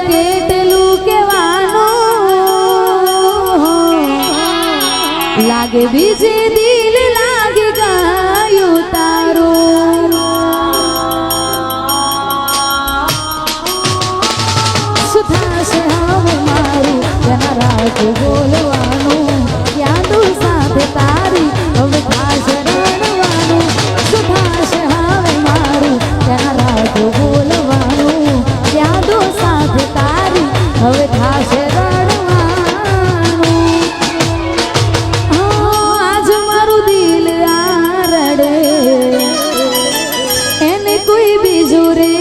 કેટલું કહેવાનું લાગે બીજે દિલ લાગે ગયું તારું સુધાશે હવે મારું તેના રાજ બોલવાનું યાદો સાથે તારી હવે ખાસ રણવાનું સુધાશે હવે મારું તેના રાજ બોલવાનું યાદો સાથે તારી હવે ખાસ રણવાનું આજ મારું દિલ આ રડે એને કોઈ બીજું રે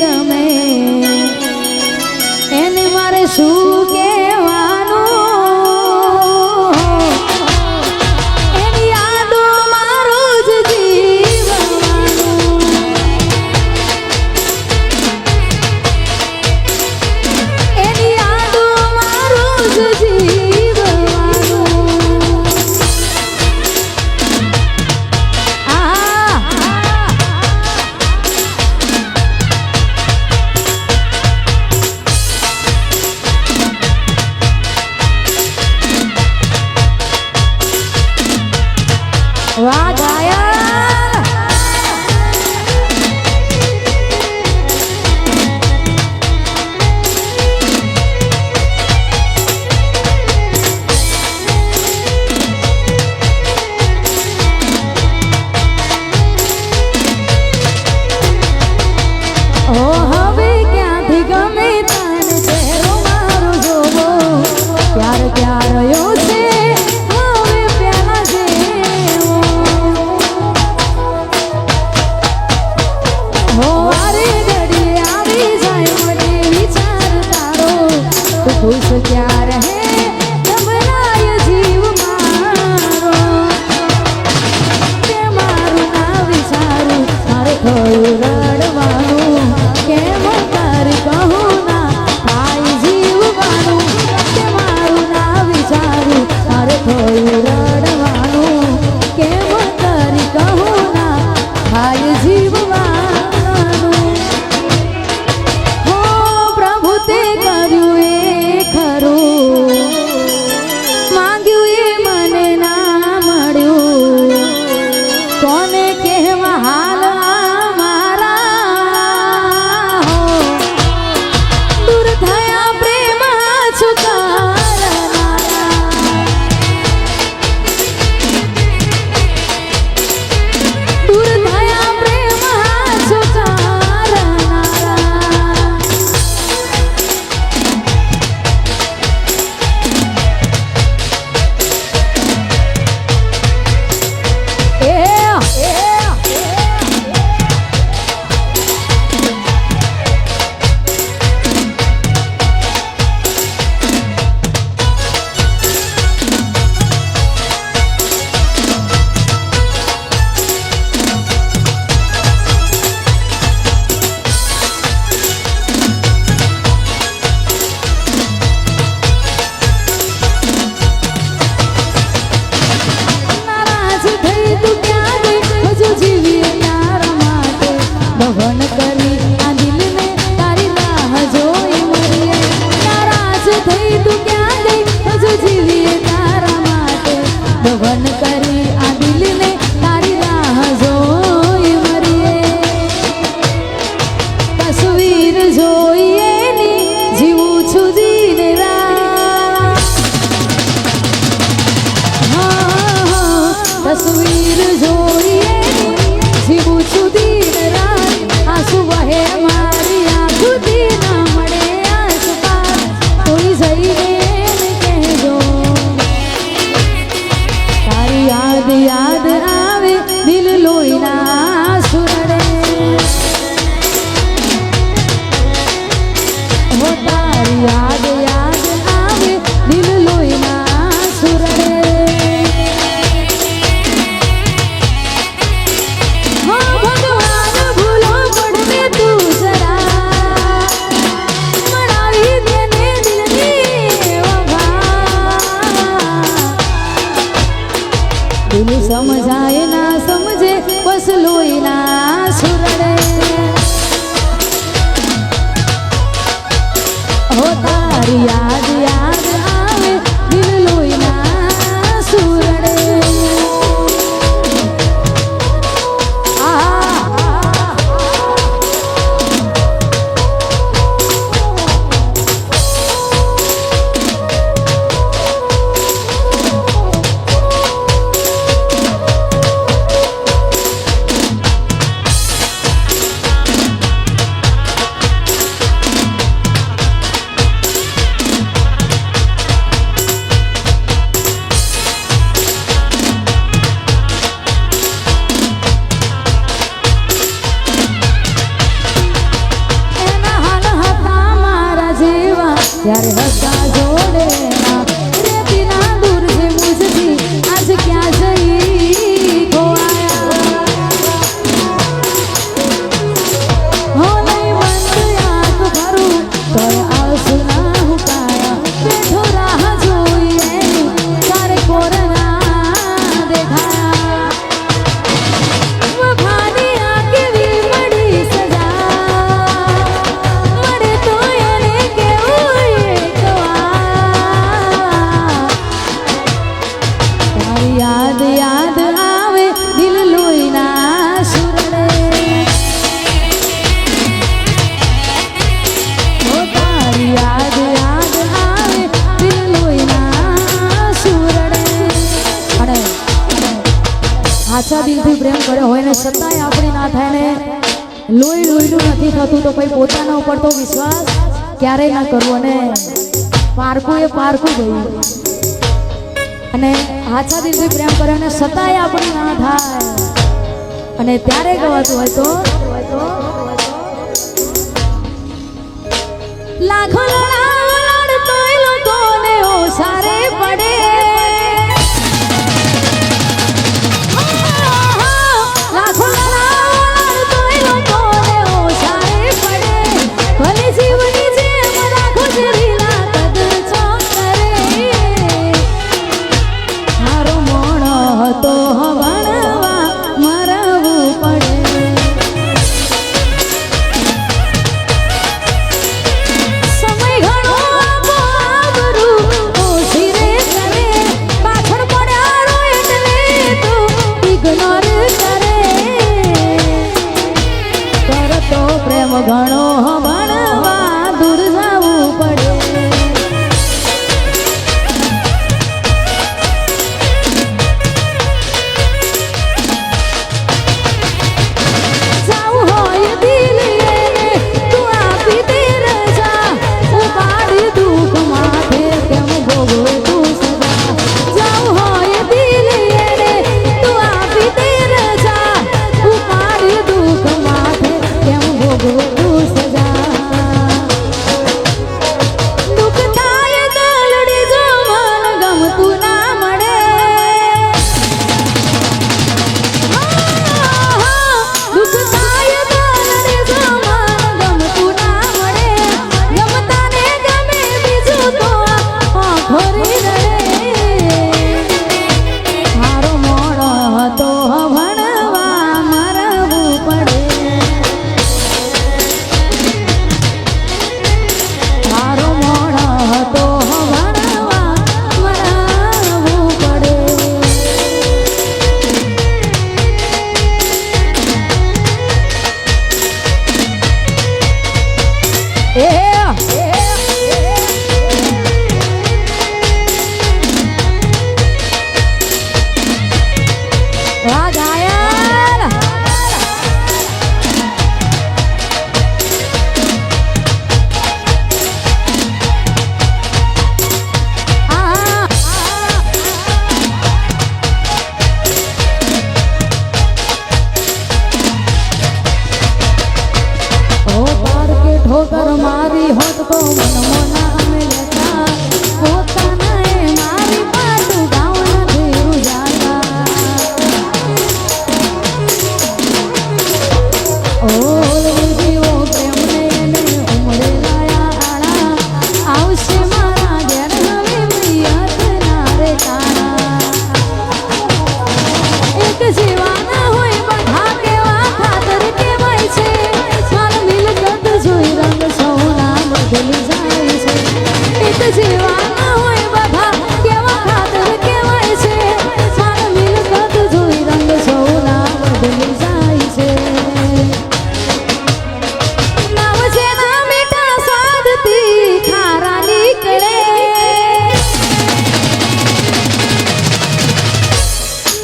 ગમે એને મારે શું વાહ ગાયન ઓ હવે ક્યાંથી ગમે તને ચહેરો મારો જોવો પ્યાર ક્યારયો છે खुश क्या रहे घबराय जीव मारो ते मारू ना विचारू मारे थोड़ું રડવાનું કેમ તારી કહું ના થાય જીવવાનું તે મારું ના વિચારું મારે થોડું રડવાનું કેમ તારી કહું ના થાય જીવવાનું હો પ્રભુ તે કર્યું તસવીર જોઈએ જીવું છું દિન રાત આંસુ વહે મારી આંખોથી ના મળે આંસુ પાર કોઈ જઈને કહેજો તારી યાદ યાદ આવે દિલ લોહીના સુરડે હો તારી યાદ યાદ આવે દિલ લોહીના સુરડે સમજાય ના સમજે બસ લોહીના સુરડે સાચા દિલથી પ્રેમ કર્યો હોય ને છતાંય આપણી ના થાય ને લોહીનું નથી થતું તો ભાઈ પોતાના ઉપર તો વિશ્વાસ ક્યારેય ના કરવો. અને પારકું એ પારકું ગયું અને સાચા દિલથી પ્રેમ કર્યો ને છતાંય આપણી ના થાય અને ત્યારે ગવાતું હોય તો લાખો લડાડતોય લોકોને ઓસારે પડે. લાખો લડાડતોય લોકોને ઓસારે પડે. ભલે જીવની જેમ રાખો જરીલા કદર ચોકરે. મારો મોણો હતો હવણવા મરવું પડે. ઘણો ભણવા દૂર જવું પડે. જાવું હોય દિલ એને તું આપી દે રજા. ઉપાડી દુઃખ માથે કેમ ભોગવે તું સજા. જાવું હોય દિલ એને તું આપી દે રજા. ઉપાડી દુઃખ માથે કેમ ભોગવે તું સજા. દુઃખ થાય દલડી જો મન ગમતું ના મળે. દુઃખ થાય દલડી જો મન ગમતું ના મળે. ગમતા ને ગમે બીજું તો આખોરી રડે. મારો મોણો હતો ભણવા મરવું પડે. મારો મોણો હતો ભણવા મરવું પડે. વાહ ગાયલ. ઓ પાર કે ઠોકર મારી હોત તો મનમાં નામ લેતા. પોતાના એ મારી પાટું ગાઉન ધીરું જાતા. ઓલવી જીવો પ્રેમને એને ઉમરે લાયા આણા. આવશે મારા ઘેર હવે પ્રિયત ના રે તાણા. એક જીવાના હોય બધા કેવા ખાતર કેવાય છે. માલ મિલકત જોઈ રંગ સૌના બદલી જાય છે. એક જીવાના હોય બધા કેવા ખાતર કેવાય છે. માલ મિલકત જોઈ રંગ સૌના બદલી જાય છે. નામ જેના મીઠા સ્વાદથી ખારા નીકળે.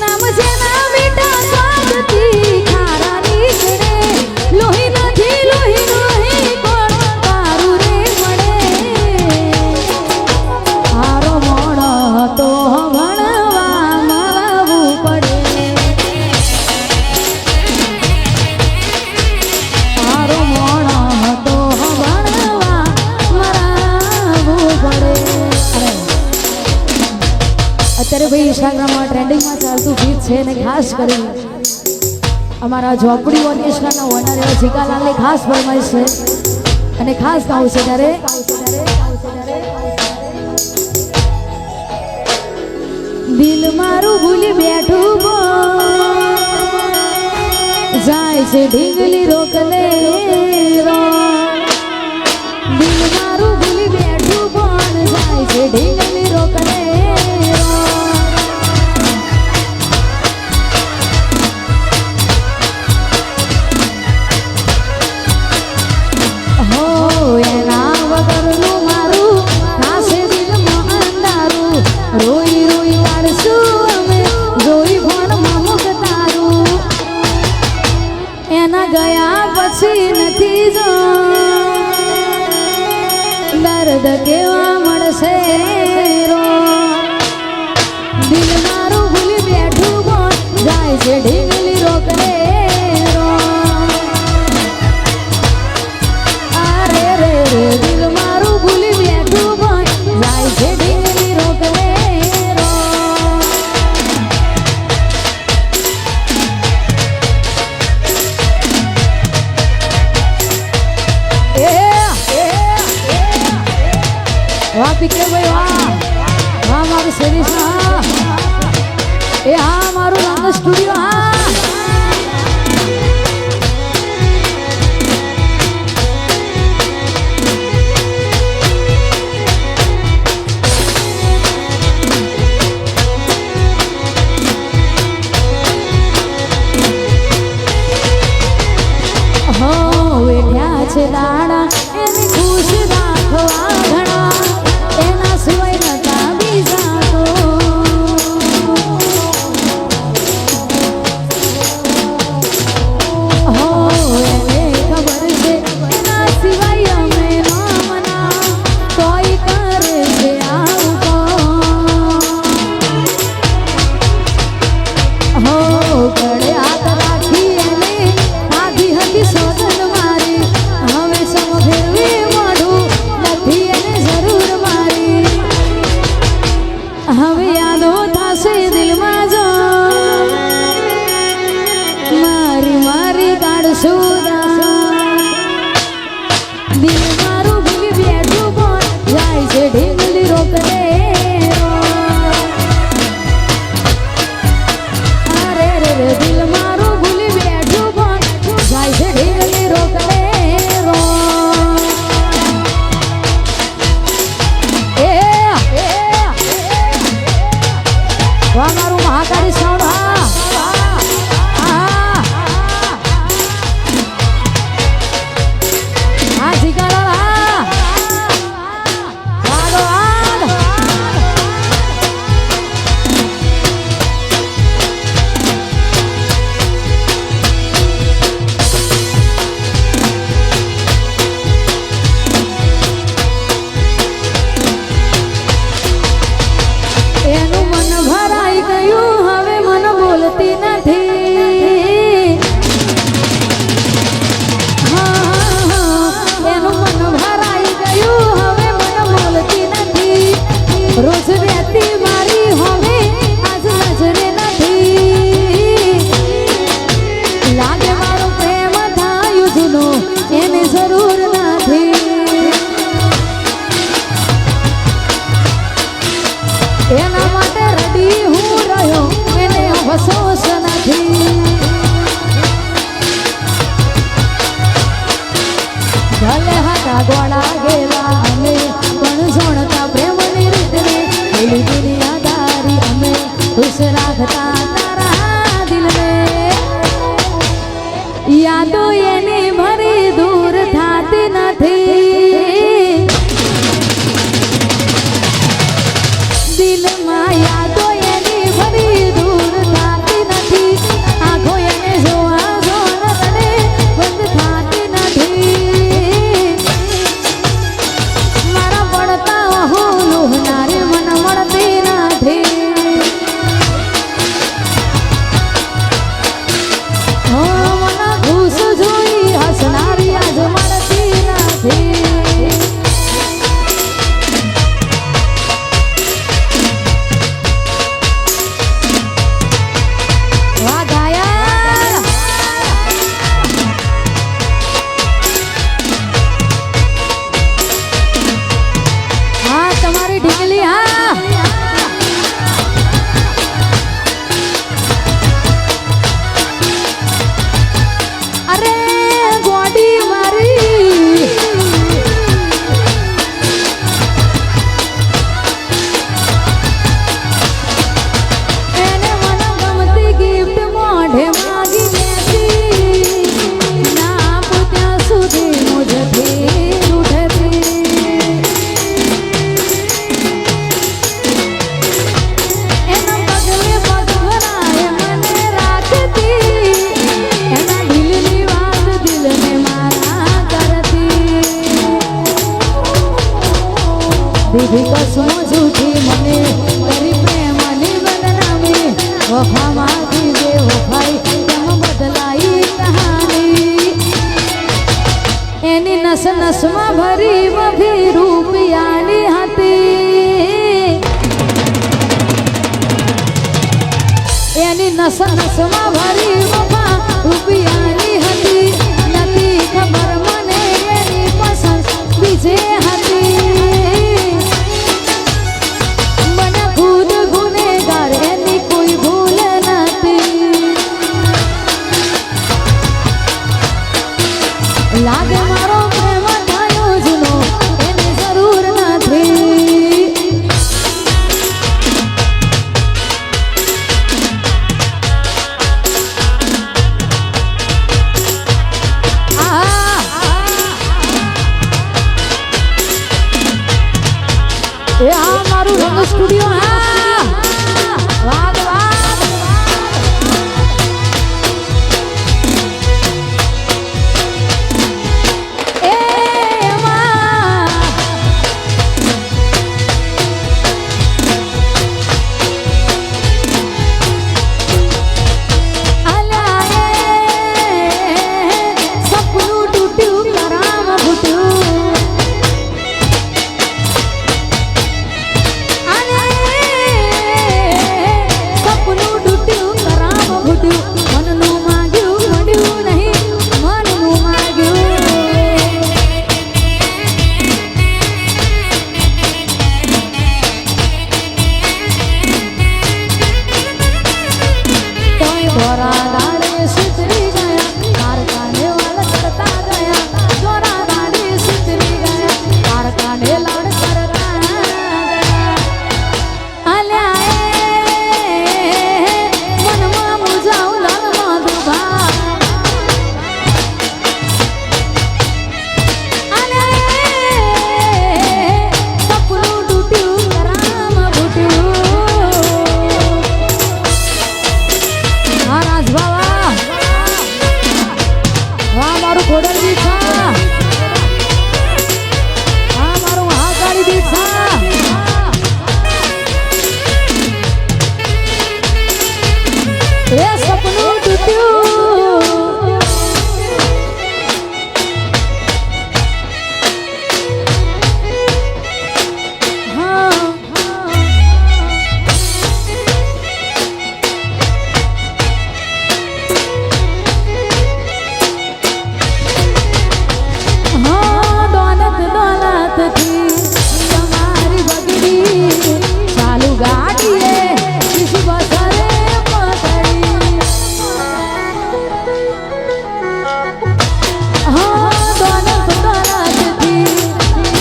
નામ જેના મીઠા સ્વાદથી ખારા નીકળે. લોહી નથી લોહીનું અહીં કોણ તારું રે મળે. મારો મોણો હતો ભણવા મરવું પડે. મારો મોણો હતો ભણવા મરવું પડે. અત્યારે ભાઈ ઇન્સ્ટાગ્રામમાં ટ્રેન્ડિંગમાં ચાલતું ગીત છે ને ખાસ કરી અમારા ઝોપડી ઓર્કેસ્ટ્રાના ઓનર એવા જીગાલાલની ખાસ ફરમાઈશ છે અને ખાસ ગાવું છે ત્યારે દિલ મારું ભૂલી બેઠું જાય છે ઢીંગલી રોકલે રો. દિલ મારું ભૂલી બેઠું પણ જાય છે ઢીંગલી રોકલે રો. હો એના વગરનું મારું નાશે દિલમાં અંધારું. રોઈ રોઈ કાઢશું અમે જોઈ ભણમાં મુખ તારું. હવે યાદો થશે દિલમાં જો મારી મારી કાઢશું દિલ મારું ભૂલી બેઠું પણ જાય છે ઢીંગલી રોકડે અરે રે રે દિલ મારું ભૂલી બેઠું પણ જાય છે ઢીંગલી રોકડે મારું મહાકાળી સાઉન્ડ રોજ રહેતી મારી હવે આજ નજરે નથી લાગે મારો પ્રેમ થાયું જૂનો એને જરૂર નથી એના માટે રડી હું રહ્યો એને અફસોસ નથી ભલે હતા ગોળા ગેલા અમે પણ જોણતા પ્રેમની રીતને પેલી દુનિયાદારી અમે ખુશ રાખતા તારા દિલને યાદો એની ભરી દૂર થાતી નથી દિલમાં યાદો એની ભરી દૂર થાતી નથી આંખો એને જોવા જોર તને બંધ થાતી નથી મારા પડતા હું લોહનારે મન મળતી નથી હો મને ખુશ જોઈ હસનારી આજ મળતી નથી વાહ ગાયા હા તમારી ઢીંગલી હા અરે ગોડી મારી એને મને ગમતી ગિફ્ટ મોઢે માગી લેતી ના પૂછ્યા સુધી મુજથી રૂઠતી એના પગલે પગ ભરાય મને રાખતી એના દિલની વાત દિલને મારા કરતી દીદી કસમો જૂઠી મને કરી પ્રેમની બદનામી વફામાંથી જે વફાઈ તેમ બદલાઈ કહાની એની નસ નસમાં ભરી વફી રૂપિયાની હતી એની નસ નસમાં ભરી વફા રૂપિયાની હતી નથી ખબર મને એની પસંદ બીજે હતી મને ખુદ ગુનેગાર એની કોઈ ભૂલ નથી લાગે મારો પ્રેમ થયો જૂનો એને જરૂર નથી જોરા દાડે સુધરી ગયા માર કાને વાલ કરતા ગયા જોરા દાડે સુધરી ગયા માર કાને લાડ કરતા ગયા અલ્યા મનમાં મુજાવ લાલ માધુભા અલ્યા સપનું તૂટ્યું કરામ ફૂટ્યું હા રાજ બાવા વાહ મારું ખોડલ બી છા હા મારું હા ગાડી બી છા એ સપનું તૂટ્યું હા હા દોલત દોલતથી તમારી બગડી ચાલુ ગાડીએ કિસી બસરે પકડી હા દોલત દોલતથી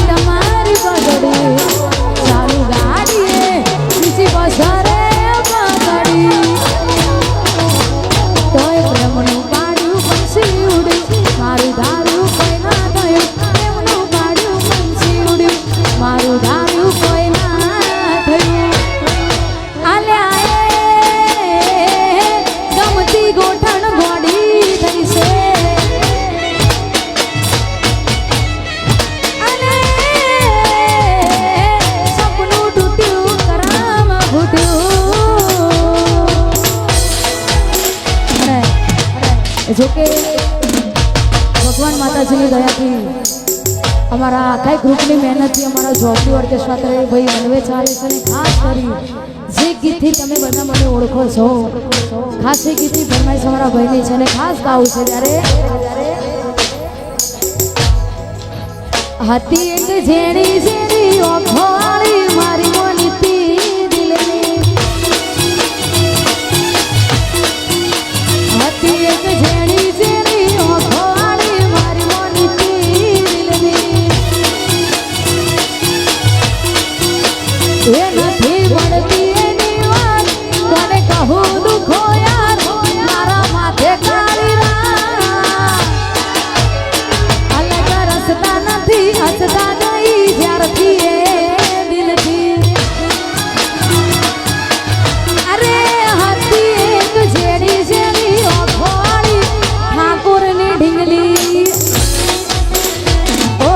તમારી બગડી ચાલુ ગાડીએ કિસી બસરે પકડી તોય પ્રેમનું પાડ્યું પંછી ઉડ્યું મારું ધાર્યું કોઈ ના થયું પ્રેમનું પાડ્યું પંછી ઉડ્યું મારું ધાર્યું કોઈ ના થયું આલ્યા ગમતી ગોઠણ ગોડી થઈ છે અને સપનું તૂટ્યું કરામ ફૂટ્યું જોકે ભગવાન માતાજીની દયાથી અમારા આખા ગ્રુપની મહેનતથી અમારા જોબની ઓર્કેસ્ટ્રા કરે ભાઈ હલવે ચાલે છે અને ખાસ કરી જે ગીતથી તમે બધા મને ઓળખો છો ખાસ એ ગીતની ફરમાઈશ અમારા ભાઈની છે અને ખાસ ગાવું છે ત્યારે હતી એક ઝેણી ઝેણી ઓખો વાળી મારી મોનીતી દિલની હતી એક ઝેણી ઝેણી ઓખો વાળી મારી મોનીતી દિલની એ નથી મળતી એની વાત કોને કહું દુખો યાર મારા માથે કાળી રાત અલગ રસતા નથી હસતા નહીં જ્યારથી એ દિલથી અરે હતી એક ઝેરી ઝેરી ઓખો વાળી ઠાકોરની ઢીંગલી ઓ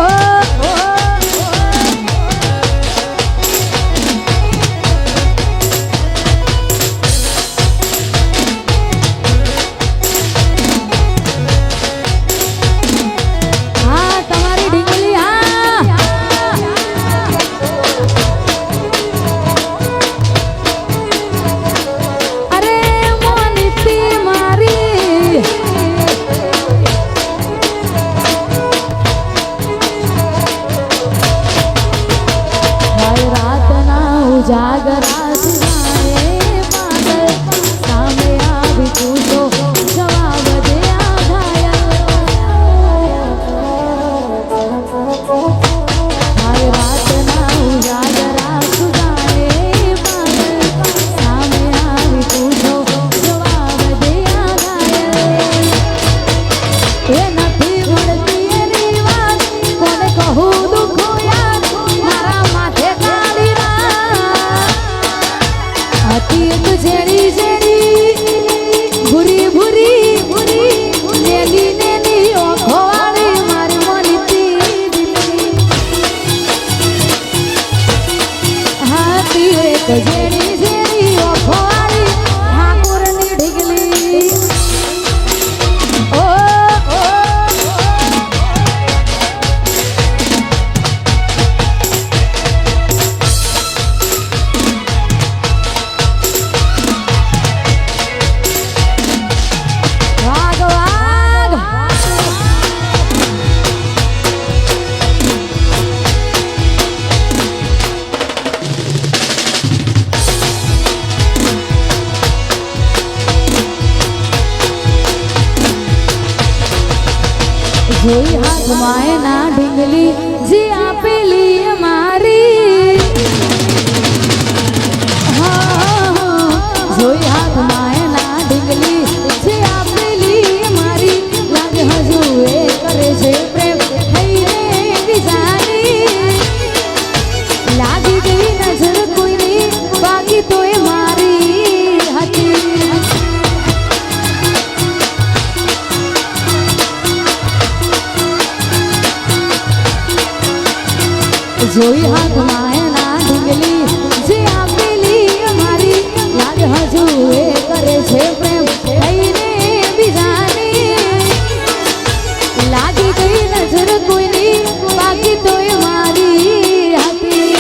હા તમારી ઢીંગલી હા અરે મોનીતી મારી ભાઈ રાતના ઉજાગરા સિવાય પાગલ સામે આવી પૂછો જવાબ દે આ ઘાયલ ભાઈ રાતના ઉજાગરા સુધાય પાગલ સામે આવી પૂછો જવાબ દે આ ઘાયલ એ નથી મળતી એની વાત કોને કહું દુખો યાર મારા માથે કાળી રાત હતી એક ઝેરી ઝેરી ભૂરી ભૂરી ભૂરી નેલી નેલી ઓખો વાળી મારી મોનીતી દિલની હતી એક ઝેરી ઝેરી ઓખો વાળી ઠાકોરની ઢીંગલી ઓ ઓ વાગ વાગ જોઈ હાથમાં એના ઢીંગલી જે આપેલી અમારી જોઈ હાથમાં એના ઢીંગલી જે આપેલી અમારી લાગે હજુ એ કરે છે પ્રેમ થઈને બીજાની લાગી ગઈ નજર કોઈની બાકી તો એ મારી હતી જોઈ હાથમાં એના ઢીંગલી જે આપેલી અમારી યાદ હજુ એ કરે છે પ્રેમ થઈને બીજાની લાગી ગઈ નજર કોઈની બાકી તો એ મારી હતી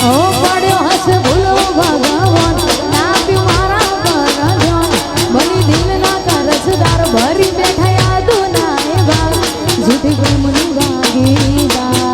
ઓ પડ્યો હશે ભૂલો ભગવાન ના પી મારા બનજો બની દિલના કરજદાર ભરી બેઠા યાદો ના એ ભાગ જૂઠી પ્રેમની ભાગીદાર